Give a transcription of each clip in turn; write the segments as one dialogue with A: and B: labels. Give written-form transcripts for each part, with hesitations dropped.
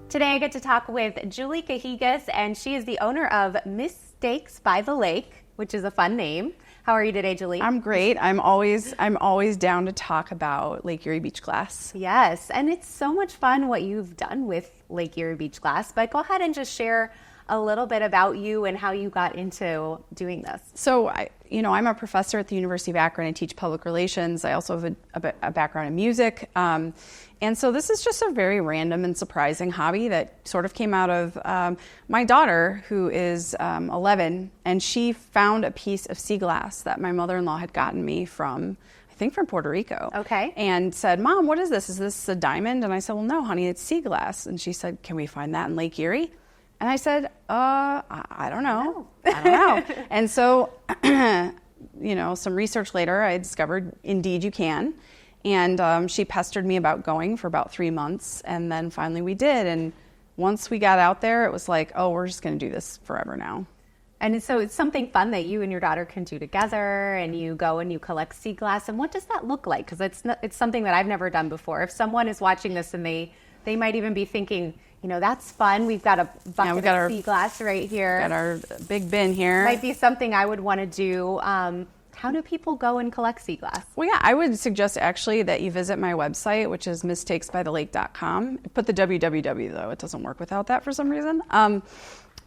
A: Today I get to talk with Julie Cajigas, and she is the owner of Mistakes by the Lake, which is a fun name. How are you today, Julie?
B: I'm great. I'm always down to talk about Lake Erie Beach Glass.
A: Yes, and it's so much fun what you've done with Lake Erie Beach Glass, but go ahead and just share a little bit about you and how you got into doing this.
B: So, I'm a professor at the University of Akron. I teach public relations. I also have a background in music. And so this is just a very random and surprising hobby that sort of came out of my daughter, who is 11, and she found a piece of sea glass that my mother-in-law had gotten me from Puerto Rico.
A: Okay.
B: And said, "Mom, what is this? Is this a diamond?" And I said, "Well, no, honey, it's sea glass." And she said, "Can we find that in Lake Erie?" And I said, I don't know. I don't know. And so, some research later, I discovered, indeed, you can. And she pestered me about going for about 3 months. And then finally we did. And once we got out there, it was like, oh, we're just going to do this forever now.
A: And so it's something fun that you and your daughter can do together, and you go and you collect sea glass. And what does that look like? Because it's something that I've never done before. If someone is watching this and they might even be thinking, that's fun. We've got a bucket of sea glass right here.
B: Got our big bin here.
A: Might be something I would want to do. How do people go and collect sea glass?
B: Well, yeah, I would suggest actually that you visit my website, which is mistakesbythelake.com. Put the www though; it doesn't work without that for some reason.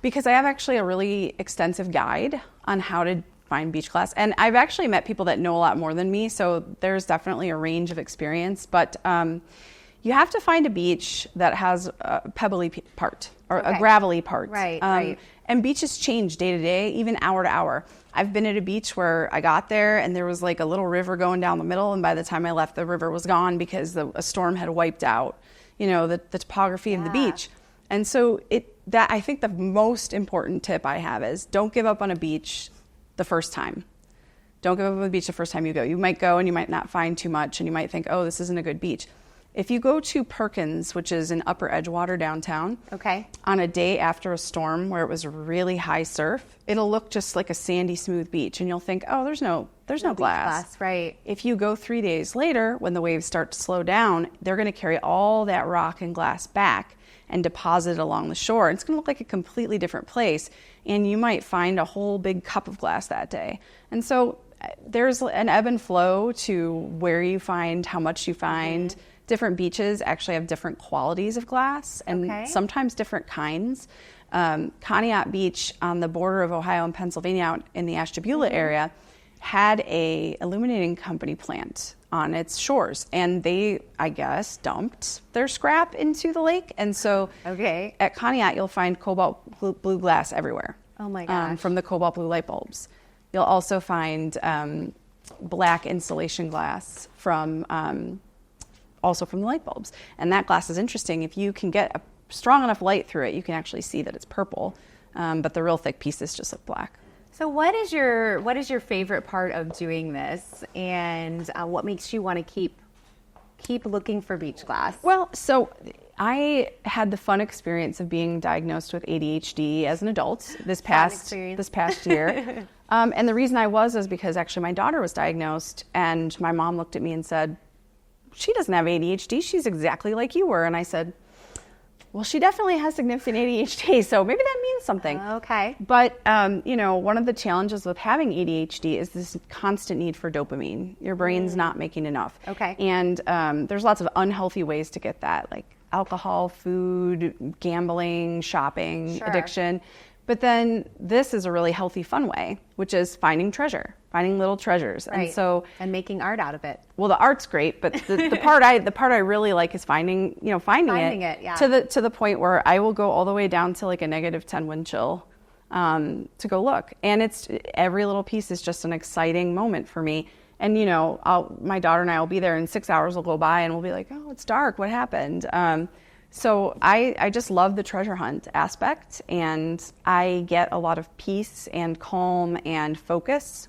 B: Because I have actually a really extensive guide on how to find beach glass, and I've actually met people that know a lot more than me. So there's definitely a range of experience, but you have to find a beach that has a pebbly part or a gravelly part.
A: Right.
B: And beaches change day to day, even hour to hour. I've been at a beach where I got there and there was like a little river going down the middle, and by the time I left, the river was gone because a storm had wiped out, the topography of the beach. And so I think the most important tip I have is don't give up on a beach the first time. Don't give up on the beach the first time you go. You might go and you might not find too much, and you might think, oh, this isn't a good beach. If you go to Perkins, which is in Upper Edgewater downtown, on a day after a storm where it was really high surf, it'll look just like a sandy, smooth beach, and you'll think, oh, there's no glass.
A: Right.
B: If you go 3 days later, when the waves start to slow down, they're going to carry all that rock and glass back and deposit it along the shore. It's going to look like a completely different place, and you might find a whole big cup of glass that day. And so there's an ebb and flow to where you find, how much you find. Mm-hmm. Different beaches actually have different qualities of glass, and sometimes different kinds. Conneaut Beach on the border of Ohio and Pennsylvania out in the Ashtabula area had a illuminating company plant on its shores, and they, I guess, dumped their scrap into the lake. And so at Conneaut, you'll find cobalt blue glass everywhere.
A: Oh my gosh.
B: From the cobalt blue light bulbs. You'll also find black insulation glass also from the light bulbs. And that glass is interesting. If you can get a strong enough light through it, you can actually see that it's purple, but the real thick pieces just look black.
A: So what is your favorite part of doing this, and what makes you want to keep looking for beach glass?
B: Well, so I had the fun experience of being diagnosed with ADHD as an adult this past year. And the reason I was is because actually my daughter was diagnosed, and my mom looked at me and said, she doesn't have ADHD. She's exactly like you were. And I said, well, she definitely has significant ADHD, so maybe that means something.
A: Okay.
B: But, one of the challenges with having ADHD is this constant need for dopamine. Your brain's not making enough.
A: Okay.
B: And there's lots of unhealthy ways to get that, like alcohol, food, gambling, shopping, addiction. But then this is a really healthy, fun way, which is finding little treasures.
A: Right. And making art out of it.
B: Well, the art's great, but the part I really like is finding it.
A: Yeah.
B: To the point where I will go all the way down to like a -10 wind chill to go look. And it's every little piece is just an exciting moment for me. And my daughter and I will be there, and 6 hours will go by, and we'll be like, oh, it's dark. What happened? So I just love the treasure hunt aspect, and I get a lot of peace and calm and focus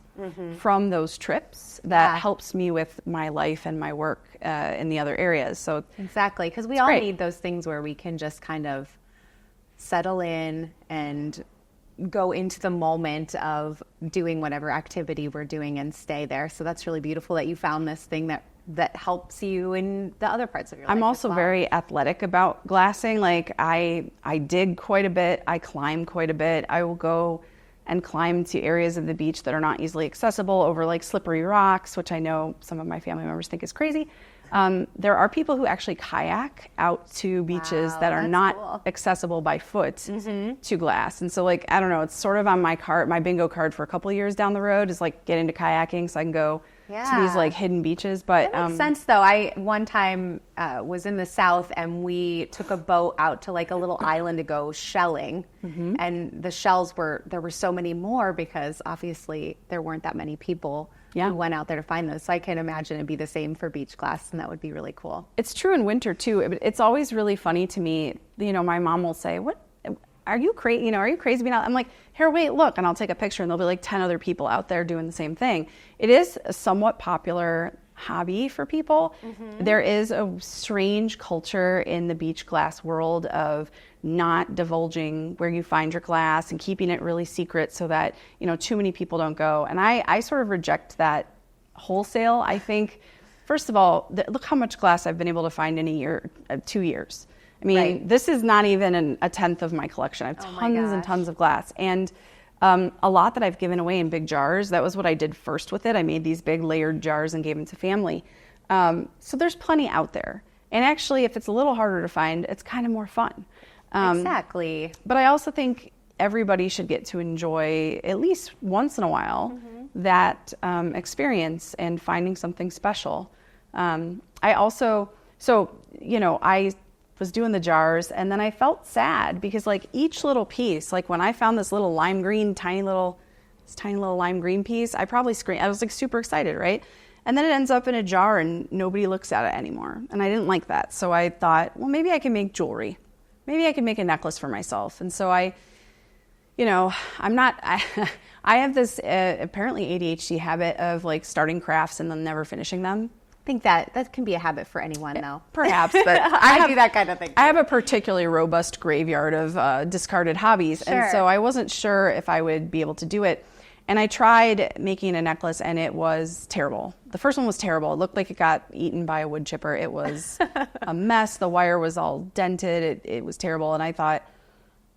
B: from those trips that helps me with my life and my work in the other areas. So
A: exactly, because we all need those things where we can just kind of settle in and go into the moment of doing whatever activity we're doing and stay there. So that's really beautiful that you found this thing that that helps you in the other parts of your life.
B: I'm also very athletic about glassing. Like I dig quite a bit. I climb quite a bit. I will go and climb to areas of the beach that are not easily accessible over like slippery rocks, which I know some of my family members think is crazy. There are people who actually kayak out to beaches that are not accessible by foot to glass. And so like, I don't know, it's sort of on my bingo card for a couple of years down the road is like get into kayaking so I can go to these like hidden beaches. But
A: that makes sense though. I one time was in the South and we took a boat out to like a little island to go shelling, and the shells there were so many more because obviously there weren't that many people who went out there to find those. So I can imagine it'd be the same for beach glass, and that would be really cool.
B: It's true in winter too. It's always really funny to me. You know, my mom will say, "What? Are you crazy? You know, are you crazy being out?" I'm like, "Here, wait, look," and I'll take a picture, and there'll be like 10 other people out there doing the same thing. It is a somewhat popular hobby for people. There is a strange culture in the beach glass world of not divulging where you find your glass and keeping it really secret so that, you know, too many people don't go. And I sort of reject that wholesale. I think, first of all, look how much glass I've been able to find in a year, 2 years. I mean, this is not even a tenth of my collection. I have tons and tons of glass. And a lot that I've given away in big jars. That was what I did first with it. I made these big layered jars and gave them to family. So there's plenty out there. And actually, if it's a little harder to find, it's kind of more fun.
A: Exactly.
B: But I also think everybody should get to enjoy, at least once in a while, that experience and finding something special. I was doing the jars, and then I felt sad because like each little piece, like when I found this little lime green, tiny little lime green piece, I probably screamed. I was like super excited, right? And then it ends up in a jar and nobody looks at it anymore. And I didn't like that. So I thought, well, maybe I can make jewelry. Maybe I can make a necklace for myself. And so I have this apparently ADHD habit of like starting crafts and then never finishing them.
A: I think that can be a habit for anyone, though.
B: Perhaps, but
A: I do that kind of thing too.
B: I have a particularly robust graveyard of discarded hobbies, and so I wasn't sure if I would be able to do it. And I tried making a necklace, and it was terrible. The first one was terrible. It looked like it got eaten by a wood chipper. It was a mess. The wire was all dented. It was terrible, and I thought,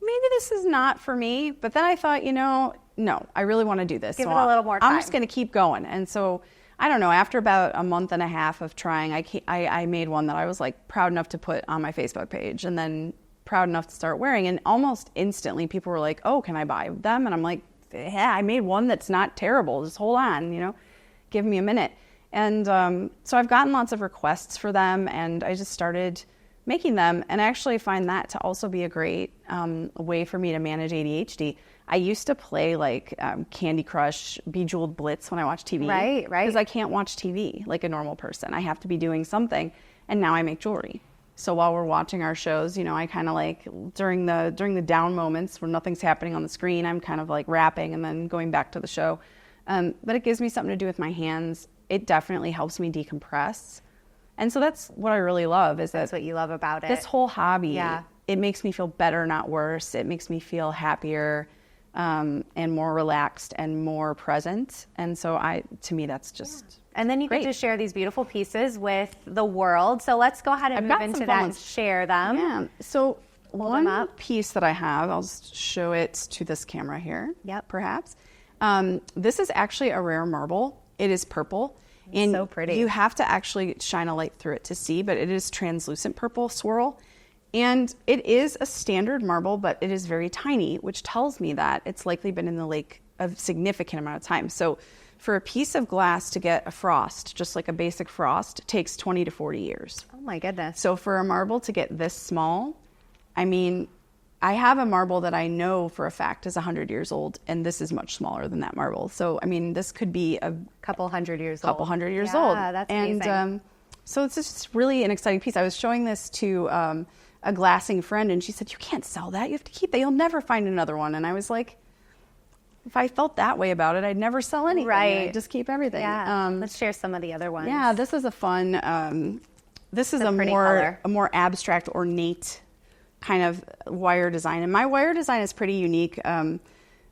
B: maybe this is not for me. But then I thought, no, I really want to do this.
A: Give it a little more time.
B: I'm just going to keep going. And so I don't know, after about a month and a half of trying, I made one that I was like proud enough to put on my Facebook page and then proud enough to start wearing. And almost instantly people were like, oh, can I buy them? And I'm like, yeah, I made one that's not terrible. Just hold on, give me a minute. And so I've gotten lots of requests for them, and I just started making them. And I actually find that to also be a great way for me to manage ADHD. I used to play like Candy Crush, Bejeweled Blitz when I watch TV.
A: Right.
B: Because I can't watch TV like a normal person. I have to be doing something. And now I make jewelry. So while we're watching our shows, I kind of like during the down moments where nothing's happening on the screen, I'm kind of like wrapping and then going back to the show. But it gives me something to do with my hands. It definitely helps me decompress. And so that's what I really love
A: That's what you love about it.
B: This whole hobby. It makes me feel better, not worse. It makes me feel happier. And more relaxed and more present. And so to me, that's just
A: And then you
B: great.
A: get to share these beautiful pieces with the world. So let's go ahead and move into that and share them.
B: Yeah. So one piece that I have, I'll just show it to this camera here.
A: Yep.
B: Perhaps. This is actually a rare marble. It is purple. And
A: so pretty.
B: You have to actually shine a light through it to see, but it is translucent purple swirl. And it is a standard marble, but it is very tiny, which tells me that it's likely been in the lake a significant amount of time. So for a piece of glass to get a frost, just like a basic frost, it takes 20 to 40 years.
A: Oh my goodness.
B: So for a marble to get this small, I have a marble that I know for a fact is 100 years old, and this is much smaller than that marble. So, this could be a
A: couple hundred years
B: old.
A: Yeah, that's amazing.
B: And so it's just really an exciting piece. I was showing this to a glassing friend, and she said, you can't sell that. You have to keep that. You'll never find another one. And I was like, if I felt that way about it, I'd never sell anything.
A: Right.
B: I'd just keep everything.
A: Yeah. Let's share some of the other ones.
B: Yeah, this is a fun, this is a more abstract, ornate kind of wire design. And my wire design is pretty unique.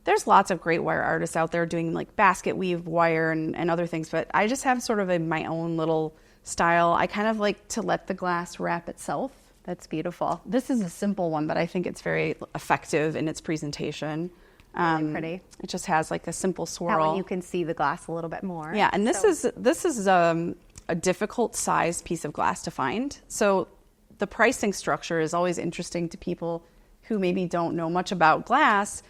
B: There's lots of great wire artists out there doing like basket weave wire and other things, but I just have sort of my own little style. I kind of like to let the glass wrap itself.
A: That's beautiful.
B: This is a simple one, but I think it's very effective in its presentation.
A: Really pretty.
B: It just has like a simple swirl.
A: That way you can see the glass a little bit more.
B: Yeah, and this is a difficult sized piece of glass to find. So the pricing structure is always interesting to people who maybe don't know much about glass.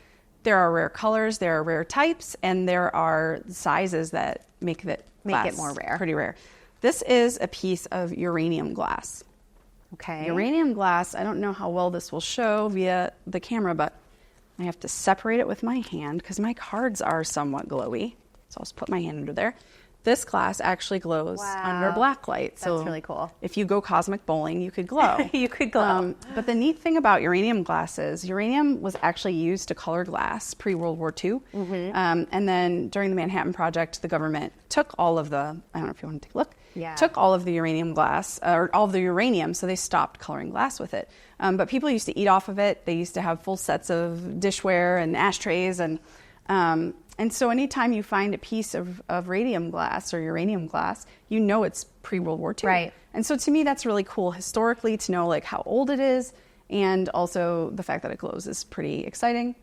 B: There are rare colors, there are rare types, and there are sizes that make it
A: more rare.
B: Pretty rare. This is a piece of uranium glass.
A: Okay.
B: Uranium glass, I don't know how well this will show via the camera, but I have to separate it with my hand because my cards are somewhat glowy. So I'll just put my hand under there. This glass actually glows under black light. So
A: that's really cool.
B: If you go cosmic bowling, you could glow.
A: You could glow.
B: But the neat thing about uranium glass is uranium was actually used to color glass pre-World War II. And then during the Manhattan Project, the government took all of the, I don't know if you want to take a look, took all of the uranium glass, or all of the uranium, so they stopped coloring glass with it. But people used to eat off of it. They used to have full sets of dishware and ashtrays, and so anytime you find a piece of radium glass or uranium glass, you know it's pre-World War II.
A: Right.
B: And so to me, that's really cool historically to know like how old it is, and also the fact that it glows is pretty exciting.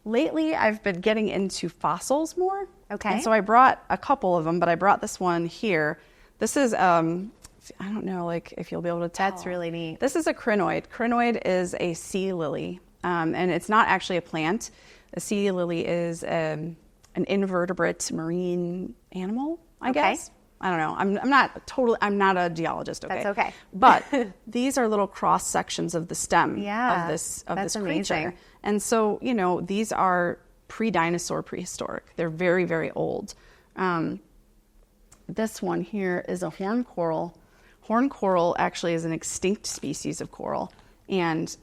B: Lately, I've been getting into fossils more.
A: Okay.
B: And so I brought a couple of them, but I brought this one here. This is, I don't know like if you'll be able to tell.
A: That's really neat.
B: This is a crinoid. Crinoid is a sea lily, and it's not actually a plant. A sea lily is an invertebrate marine animal, I guess. I don't know. I'm not a geologist, okay?
A: That's okay.
B: But these are little cross sections of the stem of this creature.
A: Amazing.
B: And so, these are pre-dinosaur, prehistoric. They're very, very old. This one here is a horn coral. Horn coral actually is an extinct species of coral and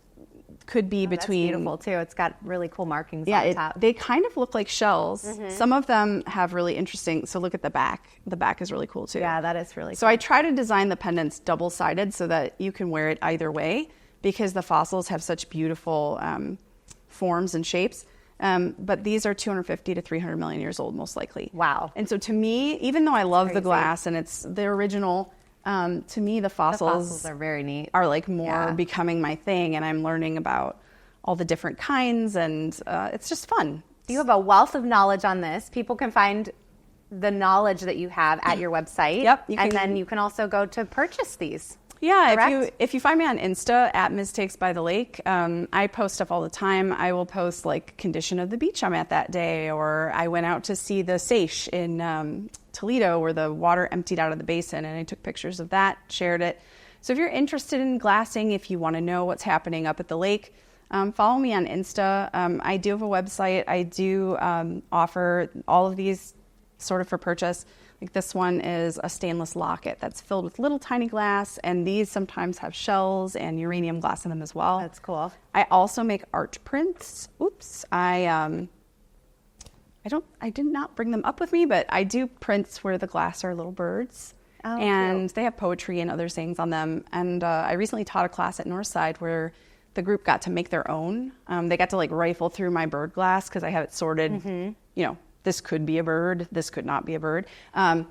B: could be between...
A: That's beautiful too. It's got really cool markings on the top.
B: They kind of look like shells. Some of them have really interesting... So look at the back. The back is really cool too.
A: Yeah, that is really cool.
B: So I try to design the pendants double-sided so that you can wear it either way because the fossils have such beautiful forms and shapes. But these are 250 to 300 million years old, most likely.
A: Wow.
B: And so to me, even though I love the glass and it's the original... to me, the fossils
A: are very neat.
B: Are like more becoming my thing, and I'm learning about all the different kinds, and it's just fun.
A: You have a wealth of knowledge on this. People can find the knowledge that you have at your website.
B: Yep.
A: And then you can also go to purchase these.
B: Yeah, if you find me on Insta at Ms. Takes by the Lake, I post stuff all the time. I will post like condition of the beach I'm at that day, or I went out to see the Seiche in Toledo where the water emptied out of the basin, and I took pictures of that, shared it. So if you're interested in glassing, if you want to know what's happening up at the lake, follow me on Insta. I do have a website. I do offer all of these sort of for purchase. Like this one is a stainless locket that's filled with little tiny glass, and these sometimes have shells and uranium glass in them as well.
A: That's cool.
B: I also make art prints. Oops, I did not bring them up with me, but I do prints where the glass are little birds.
A: Oh,
B: and
A: cute.
B: They have poetry and other sayings on them. And I recently taught a class at Northside where the group got to make their own. They got to like rifle through my bird glass because I have it sorted, this could be a bird, this could not be a bird. And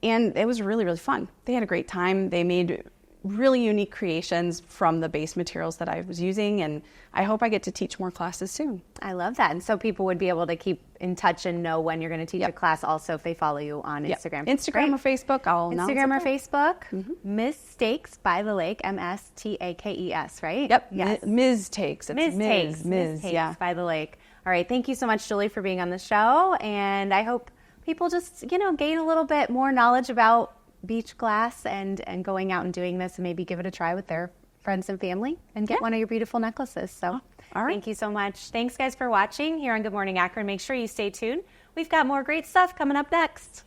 B: it was really, really fun. They had a great time. They made really unique creations from the base materials that I was using, and I hope I get to teach more classes soon.
A: I love that. And so people would be able to keep in touch and know when you're going to teach a class also if they follow you on Instagram.
B: Instagram or Facebook, I'll announce
A: Instagram or
B: it.
A: Facebook, Mistakes by the Lake, MSTAKES, right?
B: Yep,
A: Yes.
B: Ms. Takes. It's
A: Ms. Takes by the Lake. All right, thank you so much, Julie, for being on the show, and I hope people just, gain a little bit more knowledge about beach glass and going out and doing this, and maybe give it a try with their friends and family and get one of your beautiful necklaces. So
B: all right.
A: Thank you so much. Thanks, guys, for watching here on Good Morning Akron. Make sure you stay tuned. We've got more great stuff coming up next.